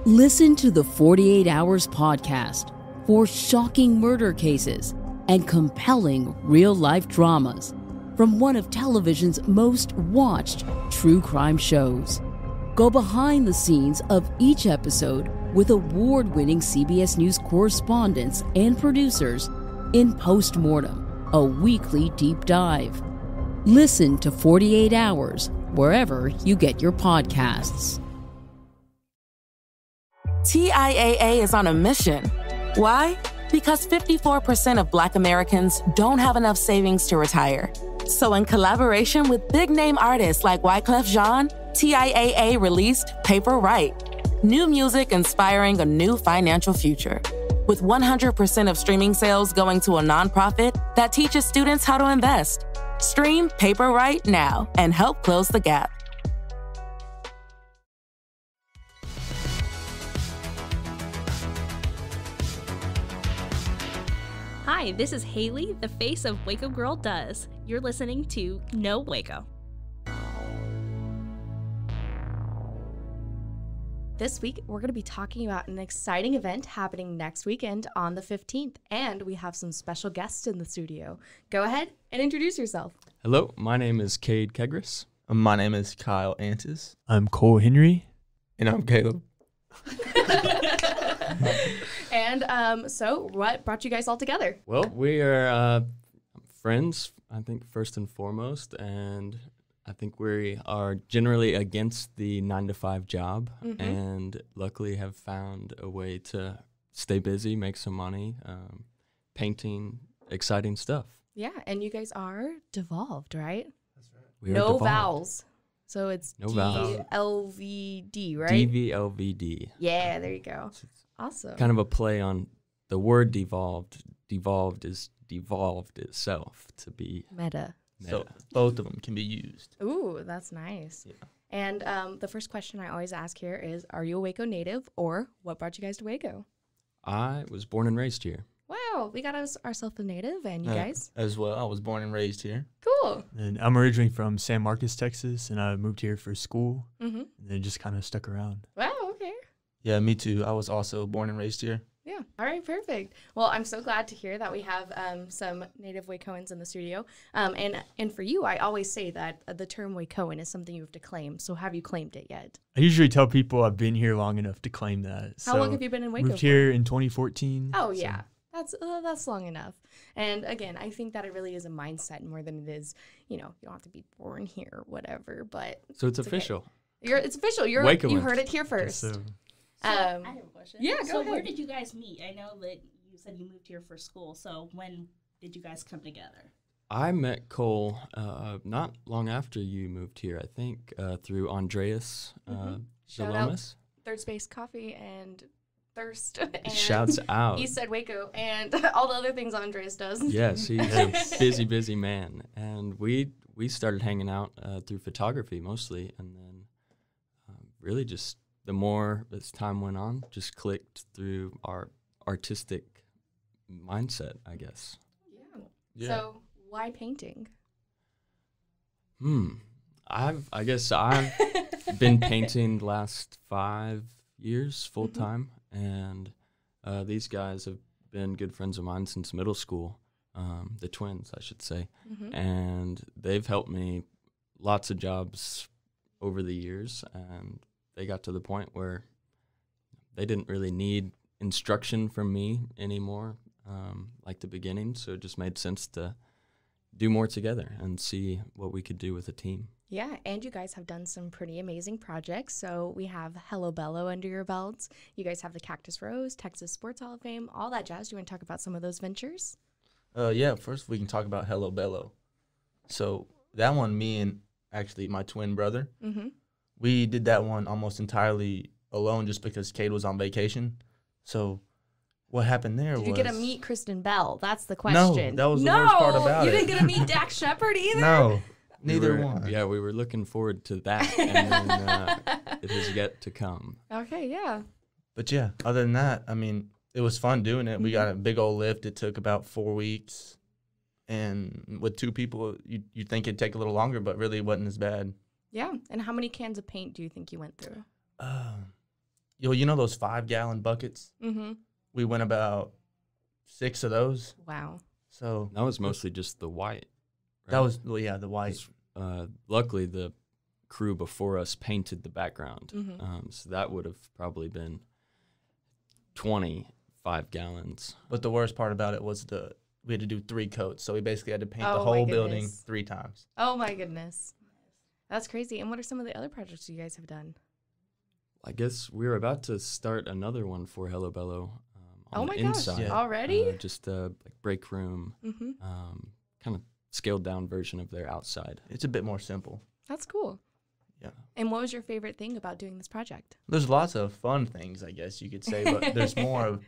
Listen to the 48 Hours podcast for shocking murder cases and compelling real-life dramas from one of television's most watched true crime shows. Go behind the scenes of each episode with award-winning CBS News correspondents and producers in Postmortem, a weekly deep dive. Listen to 48 Hours wherever you get your podcasts. TIAA is on a mission. Why? Because 54% of Black Americans don't have enough savings to retire. So in collaboration with big-name artists like Wyclef Jean, TIAA released Paper Right, new music inspiring a new financial future. With 100% of streaming sales going to a nonprofit that teaches students how to invest. Stream Paper Right now and help close the gap. Hi, this is Hailey, the face of Waco Girl Does. You're listening to No Waco. This week, we're going to be talking about an exciting event happening next weekend on the 15th, and we have some special guests in the studio. Go ahead and introduce yourself. Hello, my name is Cade Kegris. My name is Kyle Antis. I'm Cole Henry. And I'm Caleb. And so what brought you guys all together? Well, we are friends, I think, first and foremost, and I think we are generally against the 9-to-5 job, and luckily have found a way to stay busy, make some money, painting, exciting stuff. Yeah, and you guys are devolved, right? That's right. We are no devolved. vowels. So it's No vowels. DVLVD, right? DVLVD. Yeah, there you go. Awesome. Kind of a play on the word devolved. Devolved is devolved itself to be Meta. So both of them can be used. Ooh, that's nice. Yeah. And the first question I always ask here is, are you a Waco native, or what brought you guys to Waco? I was born and raised here. Wow, we got ourselves a native, and you guys? As well. I was born and raised here. Cool. And I'm originally from San Marcos, Texas, and I moved here for school, Mm-hmm. and then just kind of stuck around. Wow, okay. Yeah, me too. I was also born and raised here. Yeah. All right, perfect. Well, I'm so glad to hear that we have some native Wacoans in the studio. And for you, I always say that the term Wacoan is something you have to claim. So have you claimed it yet? I usually tell people I've been here long enough to claim that. How long have you been in Waco? Moved here in 2014. Oh, yeah. That's long enough. And again, I think that it really is a mindset more than it is, you don't have to be born here or whatever, but So it's official. Okay. It's official. You Wacoans. heard it here first. So, I have a question. Yeah, go so ahead. where did you guys meet? I know that you said you moved here for school. So when did you guys come together? I met Cole not long after you moved here, I think, through Andreas Shout out Zalomis. Third Space Coffee and Thirst. And Shouts out. Eastside Waco and all the other things Andres does. Yes, he's a busy, busy man. And we started hanging out through photography mostly, and then really just the more as time went on, just clicked through our artistic mindset, I guess. Yeah. So why painting? I guess I've been painting the last 5 years full time, and these guys have been good friends of mine since middle school, the twins, I should say, and they've helped me lots of jobs over the years, and they got to the point where they didn't really need instruction from me anymore, like the beginning, so it just made sense to do more together and see what we could do with a team. Yeah, and you guys have done some pretty amazing projects. So we have Hello Bello under your belts. You guys have the Cactus Rose, Texas Sports Hall of Fame, all that jazz. Do you want to talk about some of those ventures? Yeah, first we can talk about Hello Bello. So that one, me and actually my twin brother, we did that one almost entirely alone just because Cade was on vacation. So what happened there was... Did you get to meet Kristen Bell? That's the question. No, that was the worst part about it. You didn't get to meet Dax Shepard either? No, neither one. Yeah, we were looking forward to that, and then it has yet to come. Okay, yeah. But yeah, other than that, I mean, it was fun doing it. We got a big old lift. It took about 4 weeks. And with 2 people, you'd think it'd take a little longer, but really it wasn't as bad. Yeah. And how many cans of paint do you think you went through? you know those 5-gallon buckets? Mm-hmm. We went about 6 of those. Wow. So That was mostly just the white. that right? was, well, yeah, the white. Luckily, the crew before us painted the background. Mm-hmm. So that would have probably been 25 gallons. But the worst part about it was we had to do 3 coats. So we basically had to paint the Oh, my whole building goodness. 3 times. Oh my goodness. That's crazy. And what are some of the other projects you guys have done? I guess we're about to start another one for Hello Bello Oh on my the gosh. inside. Yeah. Already? Just a like break room, Mm-hmm. kind of scaled down version of their outside. It's a bit more simple. That's cool. Yeah. And what was your favorite thing about doing this project? There's lots of fun things, I guess you could say, but there's more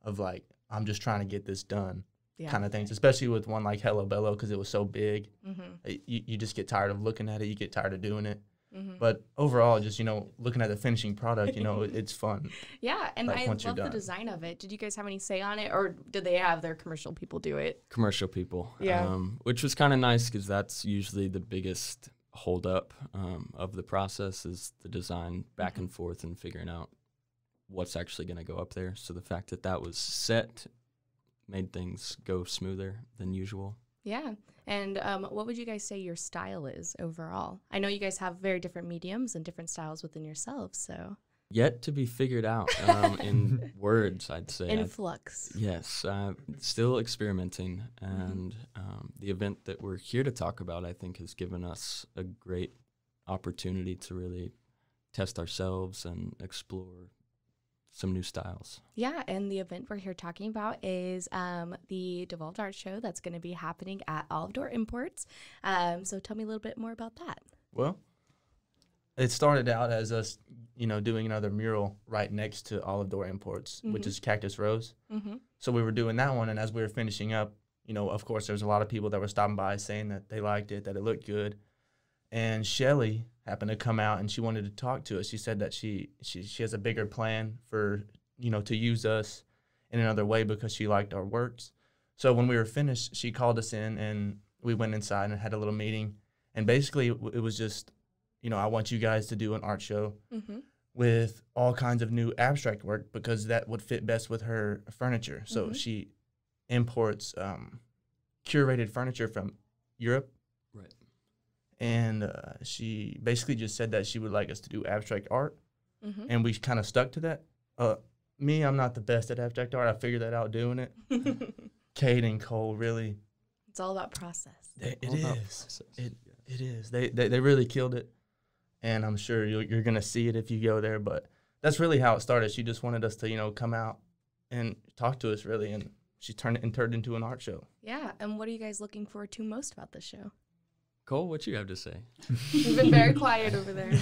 of like, I'm just trying to get this done Yeah. kind of things, especially with one like Hello Bello because it was so big. Mm-hmm. You just get tired of looking at it. You get tired of doing it. Mm-hmm. But overall, just, looking at the finishing product, it's fun. Yeah, and Like, I once you're love the done. design of it. Did you guys have any say on it, or did they have their commercial people do it? Commercial people. Yeah. Which was kind of nice because that's usually the biggest holdup of the process is the design back and forth and figuring out what's actually going to go up there. So the fact that that was set made things go smoother than usual. Yeah. And what would you guys say your style is overall? I know you guys have very different mediums and different styles within yourselves, so. Yet to be figured out in words, I'd say. In flux. Yes, still experimenting. And the event that we're here to talk about, I think, has given us a great opportunity to really test ourselves and explore some new styles. Yeah, and the event we're here talking about is the Devolved Art Show that's going to be happening at Olive Door Imports. So tell me a little bit more about that. Well, it started out as us, doing another mural right next to Olive Door Imports, which is Cactus Rose. Mm-hmm. So we were doing that one, and as we were finishing up, of course, there's a lot of people that were stopping by saying that they liked it, that it looked good. And Shelly happened to come out, and she wanted to talk to us. She said that she has a bigger plan for, to use us in another way because she liked our works. So when we were finished, she called us in, and we went inside and had a little meeting. And basically, it was just, I want you guys to do an art show with all kinds of new abstract work because that would fit best with her furniture. So she imports curated furniture from Europe. Right. And she basically just said that she would like us to do abstract art. And we kind of stuck to that. I'm not the best at abstract art. I figured that out doing it. Cade and Cole really. It's all about process. It is. They really killed it. And I'm sure you're going to see it if you go there. But that's really how it started. She just wanted us to, come out and talk to us, really. And she turned it into an art show. Yeah, and what are you guys looking forward to most about this show? Cole, what you have to say? You've been very quiet over there.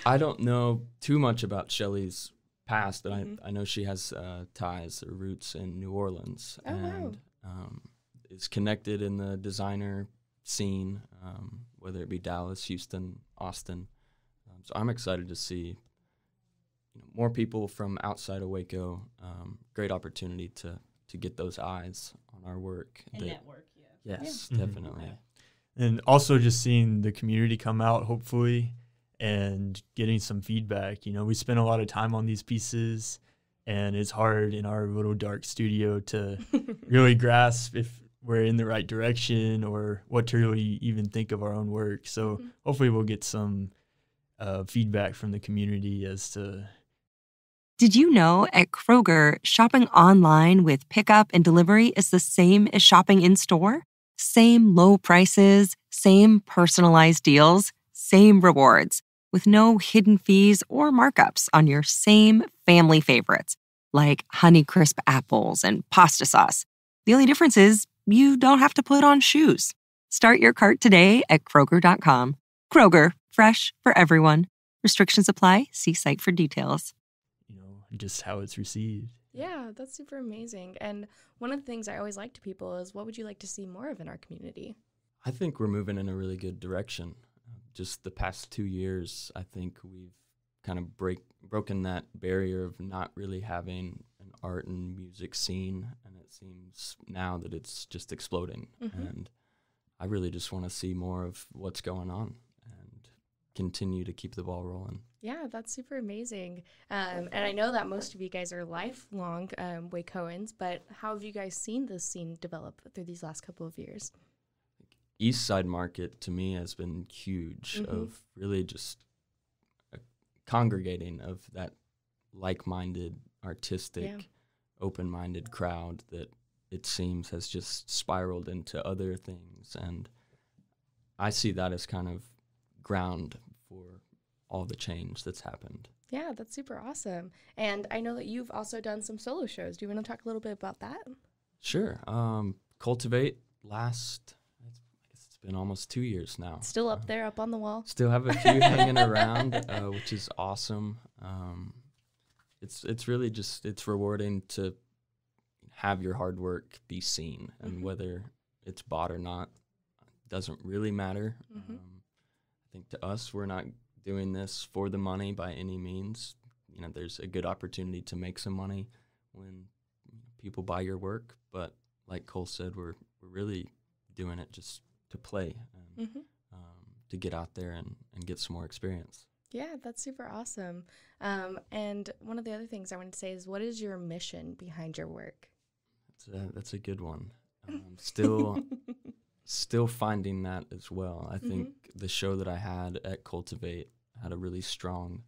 I don't know too much about Shelly's past, but I know she has ties or roots in New Orleans and is connected in the designer scene, whether it be Dallas, Houston, Austin. So I'm excited to see more people from outside of Waco. Great opportunity to get those eyes on our work. And network, Yes, definitely. And also just seeing the community come out, hopefully, and getting some feedback. We spend a lot of time on these pieces, and it's hard in our little dark studio to really grasp if we're in the right direction or what to really even think of our own work. So hopefully we'll get some feedback from the community as to... Did you know at Kroger, shopping online with pickup and delivery is the same as shopping in store? Same low prices, same personalized deals, same rewards, with no hidden fees or markups on your same family favorites, like Honeycrisp apples and pasta sauce. The only difference is you don't have to put on shoes. Start your cart today at Kroger.com. Kroger, fresh for everyone. Restrictions apply. See site for details. Just how it's received. Yeah, that's super amazing. And one of the things I always like to people is, what would you like to see more of in our community? I think we're moving in a really good direction. Just the past 2 years, I think we've kind of broken that barrier of not really having an art and music scene, and it seems now that it's just exploding. And I really just want to see more of what's going on. And continue to keep the ball rolling. Yeah, that's super amazing. And I know that most of you guys are lifelong Wacoans, but how have you guys seen this scene develop through these last couple of years? East Side Market to me has been huge, of really just a congregating of that like-minded, artistic, open-minded crowd that it seems has just spiraled into other things. And I see that as kind of ground for all the change that's happened. Yeah, that's super awesome. And I know that you've also done some solo shows. Do you want to talk a little bit about that? Sure. Cultivate I guess it's been almost 2 years now. Still up there, up on the wall. Still have a few hanging around, which is awesome. It's really just, it's rewarding to have your hard work be seen, and whether it's bought or not doesn't really matter. I think to us, we're not doing this for the money by any means. You know, there's a good opportunity to make some money when people buy your work, but like Cole said, we're really doing it just to play and to get out there and get some more experience. Yeah, that's super awesome. And one of the other things I wanted to say is, what is your mission behind your work? That's a good one. Still finding that as well. I think the show that I had at Cultivate had a really strong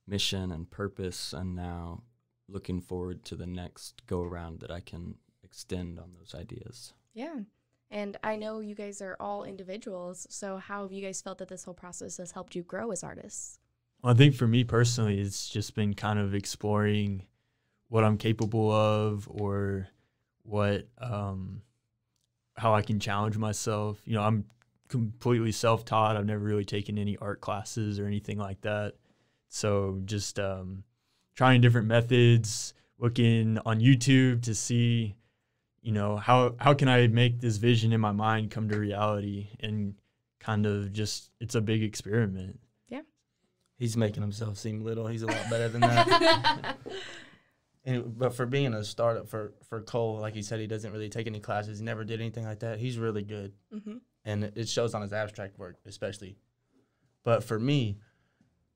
mission and purpose, and now looking forward to the next go-around that I can extend on those ideas. Yeah. And I know you guys are all individuals, so how have you guys felt that this whole process has helped you grow as artists? Well, I think for me personally, it's just been kind of exploring what I'm capable of, or what how I can challenge myself. You know, I'm completely self-taught. I've never really taken any art classes or anything like that. So just trying different methods, looking on YouTube to see, you know, how can I make this vision in my mind come to reality, and kind of just, it's a big experiment. Yeah. He's making himself seem little. He's a lot better than that. But for being a startup, for Cole, like he said, he doesn't really take any classes. He never did anything like that. He's really good. And it shows on his abstract work, especially. But for me,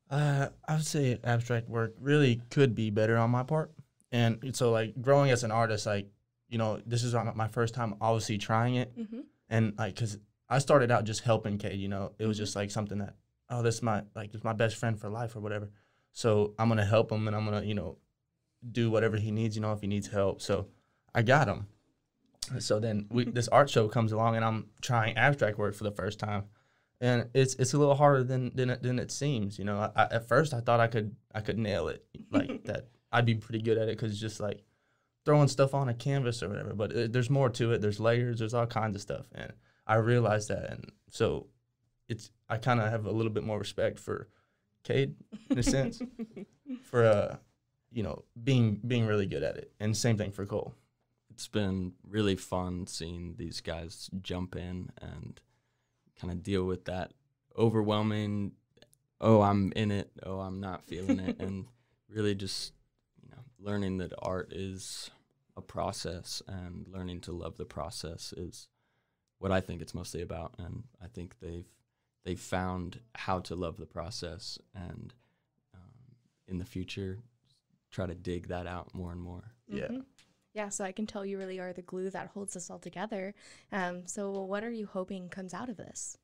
I would say abstract work really could be better on my part. And so, like, growing as an artist, like, you know, this is my first time obviously trying it. And, like, because I started out just helping Cade, you know. It was just, like, something that, oh, this is my best friend for life or whatever. So I'm going to help him, and I'm going to, you know, do whatever he needs, you know, if he needs help. So I got him. So then this art show comes along, and I'm trying abstract work for the first time. And it's a little harder than it seems, you know. At first I thought I could nail it, like that I'd be pretty good at it, because it's just like throwing stuff on a canvas or whatever. But there's more to it. There's layers. There's all kinds of stuff. And I realized that. And so I kind of have a little bit more respect for Cade in a sense, for you know, being really good at it. And same thing for Cole. It's been really fun seeing these guys jump in and kind of deal with that overwhelming, oh, I'm in it, oh, I'm not feeling it, and really just, you know, learning that art is a process, and learning to love the process is what I think it's mostly about. And I think they've found how to love the process, and in the future try to dig that out more and more. Yeah. Yeah, so I can tell you really are the glue that holds us all together. So what are you hoping comes out of this?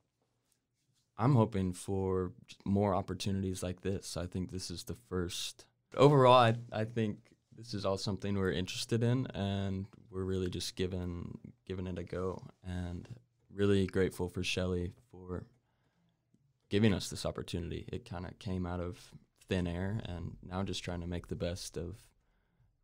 I'm hoping for more opportunities like this. I think this is the first. Overall, I think this is all something we're interested in, and we're really just giving it a go. And really grateful for Shelly for giving us this opportunity. It kind of came out of thin air, and now just trying to make the best of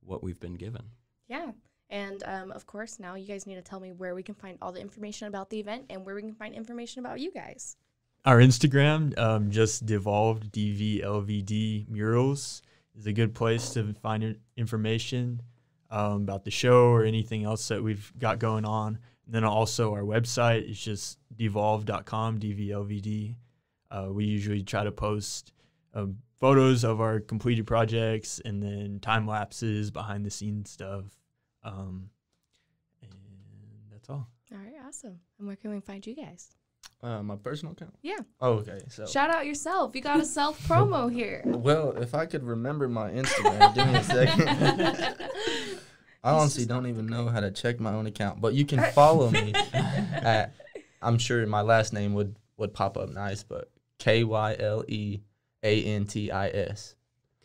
what we've been given. Yeah. And of course, now you guys need to tell me where we can find all the information about the event, and where we can find information about you guys. Our Instagram, just devolved DVLVD murals, is a good place to find information about the show or anything else that we've got going on. And then also our website is just devolve.com, DVLVD. We usually try to post photos of our completed projects, and then time lapses, behind the scenes stuff. And that's all. All right, awesome. And where can we find you guys? My personal account? Yeah. Oh, okay. So Shout out yourself. You got a self promo here. well, if I could remember my Instagram, give me a second. I honestly don't even know how to check my own account, but you can follow me at, I'm sure my last name would pop up nice, but KYLEANTIS.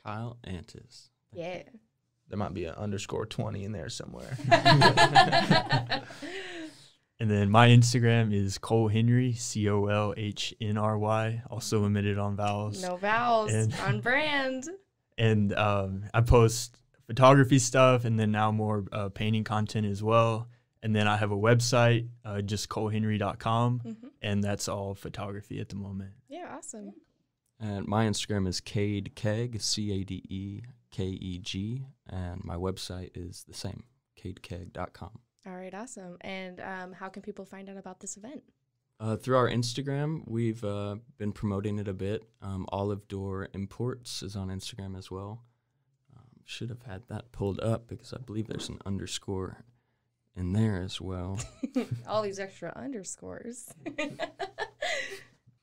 Kyle Antis. Yeah. There might be an _20 in there somewhere. And then my Instagram is Cole Henry, COLHNRY, also omitted on vowels. No vowels. And- On brand. And I post photography stuff and then now more painting content as well. And then I have a website, just colehenry.com, and that's all photography at the moment. Yeah, awesome. And my Instagram is Cade Keg, CADEKEG, and my website is the same, cadekeg.com. All right, awesome. And how can people find out about this event? Through our Instagram, we've been promoting it a bit. Olive Door Imports is on Instagram as well. Should have had that pulled up because I believe there's an underscore in there as well. All these extra underscores.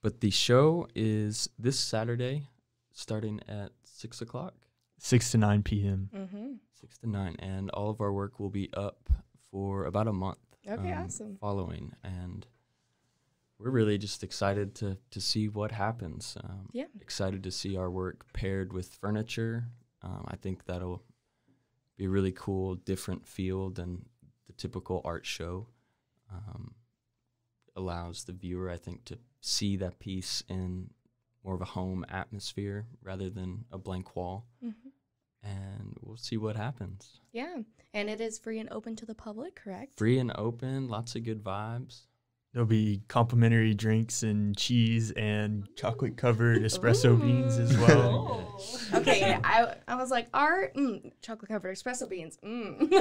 But the show is this Saturday, starting at 6 o'clock. 6 to 9 p.m. 6 to 9, and all of our work will be up for about a month. Okay, awesome. Following, and we're really just excited to see what happens. Yeah. Excited to see our work paired with furniture. I think that'll be a really cool, different feel than the typical art show. Allows the viewer, I think, to see that piece in more of a home atmosphere rather than a blank wall. And we'll see what happens. Yeah, and it is free and open to the public, correct? Free and open, lots of good vibes. There'll be complimentary drinks and cheese and chocolate-covered espresso beans as well. Okay, I was like, art, chocolate-covered espresso beans,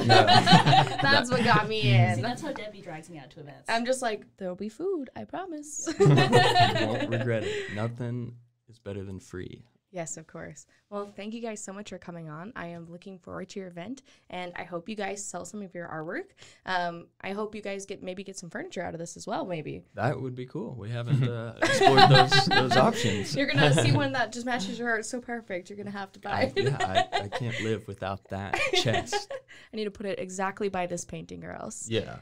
That's what got me See, in. that's how Debbie drags me out to events. I'm just like, there'll be food, I promise. You won't regret it. Nothing is better than free. Yes, of course. Well, thank you guys so much for coming on. I am looking forward to your event, and I hope you guys sell some of your artwork. I hope you guys get some furniture out of this as well, maybe. That would be cool. We haven't explored those options. You're going to see one that just matches your art so perfect. You're going to have to buy it. I can't live without that chest. I need to put it exactly by this painting or else. Yeah.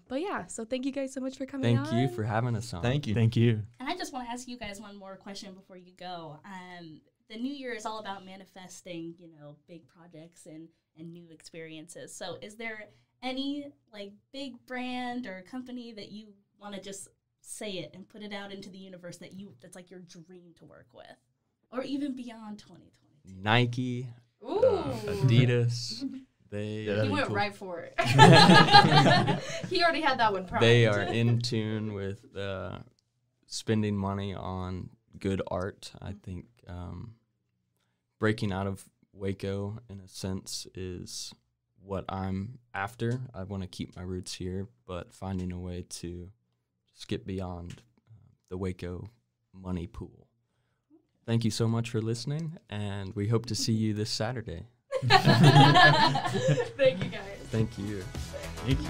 But yeah, so thank you guys so much for coming on. Thank you for having us on. Thank you. Thank you. And I just want to ask you guys one more question before you go. The new year is all about manifesting, big projects and new experiences. So is there any big brand or company that you want to just say it and put it out into the universe that's like your dream to work with, or even beyond 2022? Nike, Ooh. Adidas. He went right for it. He already had that one primed. They are in tune with spending money on good art. I think breaking out of Waco, in a sense, is what I'm after. I want to keep my roots here, but finding a way to just get beyond the Waco money pool. Thank you so much for listening, and we hope to see you this Saturday. Thank you, guys. Thank you. Thank you.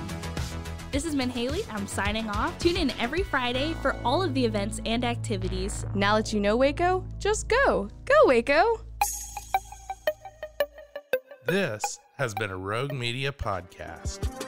This has been Hailey. I'm signing off. Tune in every Friday for all of the events and activities. Now that you know Waco, just go. Go, Waco. This has been a Rogue Media podcast.